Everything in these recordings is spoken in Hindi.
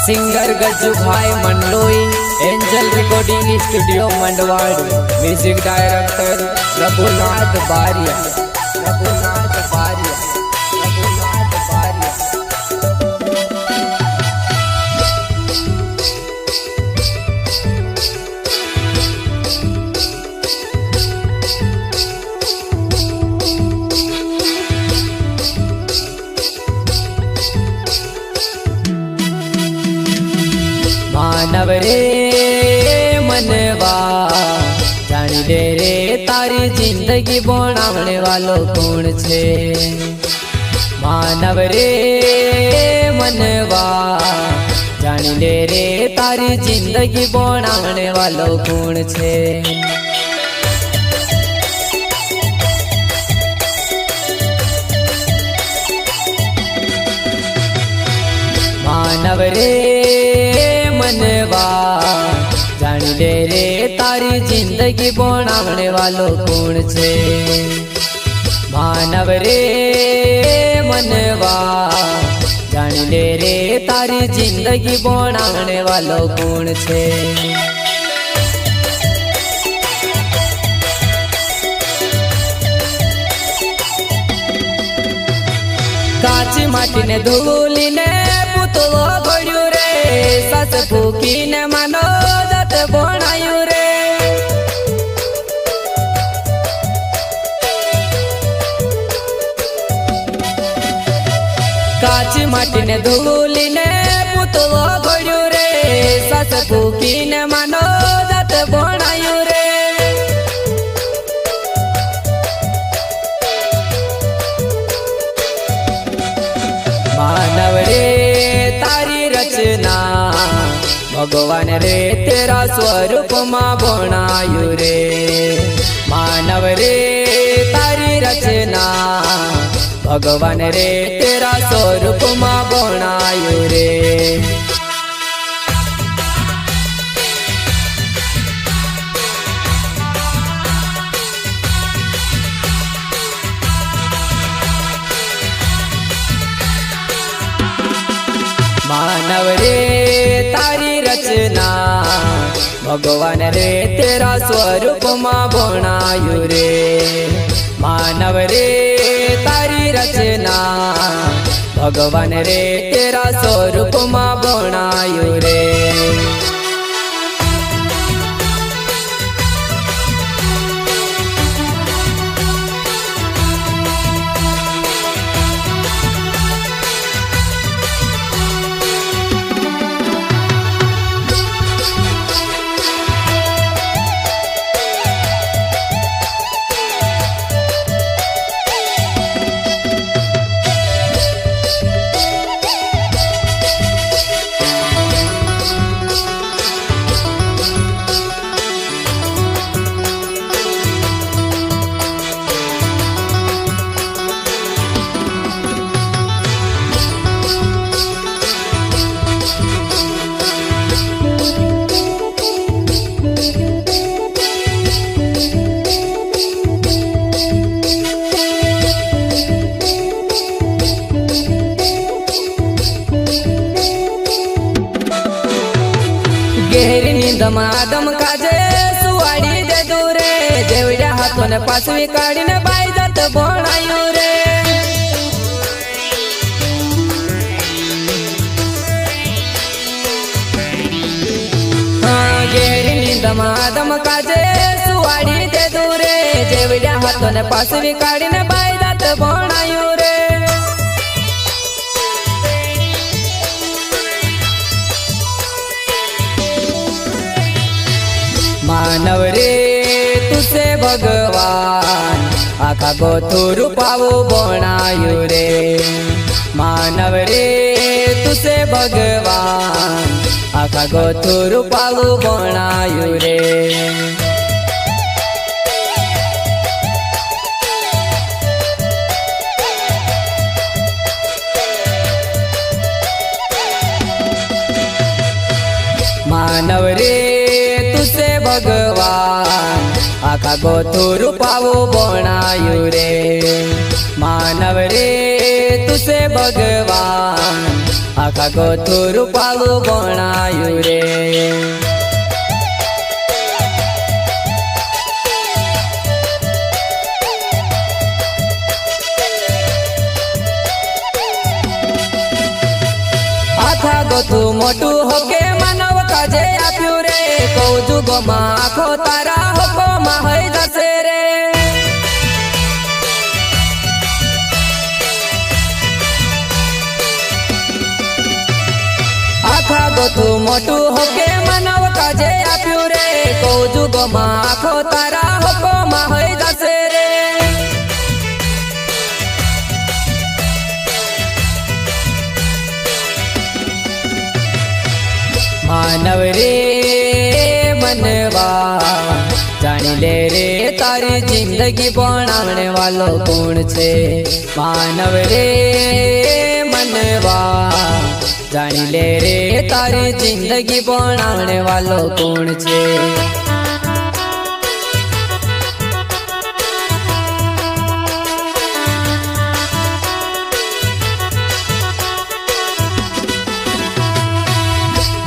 Singer Gajju bhai Mandloi, angel recording studio Mandwadi, music director Raghunath Baria. मानव रे मनवा जानी ले रे तारी जिंदगी बनावने वालो कौन छे। मानव रे मनवा जानी ले रे तारी जिंदगी बनावने वालो कौन छे। मानव रे मनवा जानी ले रे तारी जिंदगी बनावने वालो कौन छे। मानव रे मनवा जानी ले रे तारी जिंदगी बनावने वालो कौन छे। काची माटी ने धूली ने पुतलो घड़्यू रे, सस फूकी ने मानो जत बनायू रे। काची माटी ने धूली ने पुतलो घड़्यू रे, सस फूकी ने मानो जत बनायू रे। मानव रे तारी रचना भगवान रे तेरा स्वरूप मां बनायु रे। मानव रे तारी रचना भगवान रे तेरा स्वरूप मां बनायु रे। मानव रे तारी रचना भगवान रे तेरा स्वरूप मां बनायु रे। मानव रे तारी रचना भगवान रे तेरा स्वरूप मां बनायु रे। गहरी नींद मादम काजे सुवाड़ी दे दूरे, जेवड्या हाथों ने पासवी काढ़ी ने बाई जात बनायू रे। गहरी नींद मादम काजे सुवाड़ी दे दूरे, जेवड्या हाथों ने पासवी काढ़ी ने बाई जात बनायू रे। मानव रे तुसे भगवान आखा गोथुरु पावो बनायु रे। मानव रे तुसे भगवान आखा गोथुरु पावो बनायु रे। मानव रे तुसे भगवान आखा गोथुरु पावो बनायु रे। मानव रे तुसे भगवान आखा गोथू रूपालू बनायु रे। आखा गोथू मोटू होके मानव काजे आप्यू रे। कौ जुगो मा आखो तारा होको मा होई जसे रे। आखा गोथू मोटू होके मानव काजे आप्यू रे। कौ जुगो मा आखो तारा होको मा होई जसे रे। मानव रे मनवा जानी ले रे तारी जिंदगी बनाने वालो कौन छे। मानव रे मनवा जानी ले रे तारी जिंदगी बनाने वालो कौन छे।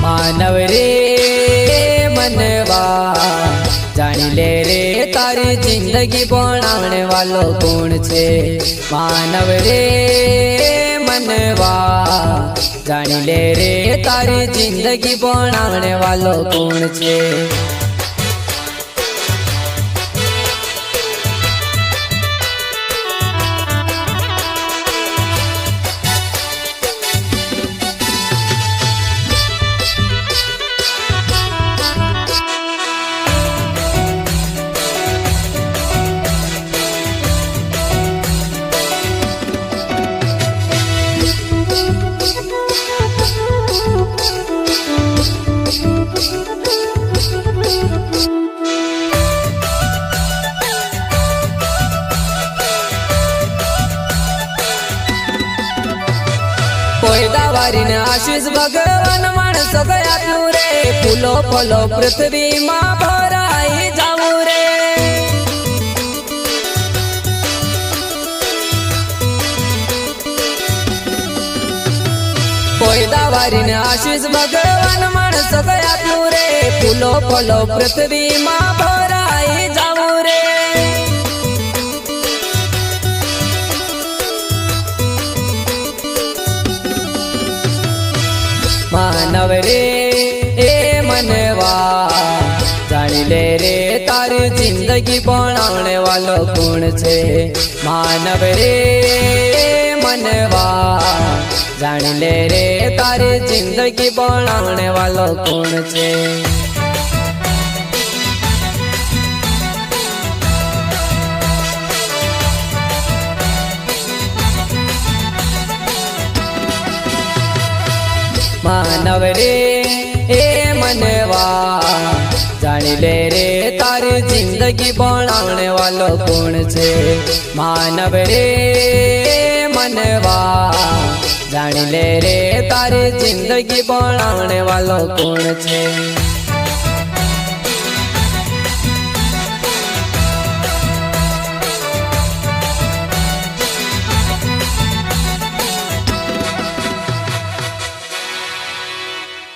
मानव रे मनवा जानी ले रे तारी जिंदगी बनाने वालो कौन छे। मानव रे मनवा जानी ले रे तारी जिंदगी बनाने वालो कौन छे। कोई दावारी ने आशीष भगवान मानस गया रे। फूलो फलो पृथ्वी माँ भराई जाऊ रे। कोई दावारी ने आशीष भगवान मानस गया रे। फूलो फलो पृथ्वी माँ भराई जाऊ रे। मानव रे मनवा जानी ले रे तारी जिंदगी बनाने वालो कौन छे। मानव रे मनवा जानी ले रे तारी जिंदगी बनाने वालो कौन छे। मानव रे मनवा जानी ले रे तारी जिंदगी बनाने वालो कौन छे। मानव रे मनवा जानी ले रे तारी जिंदगी बनाने वालो कौन छे।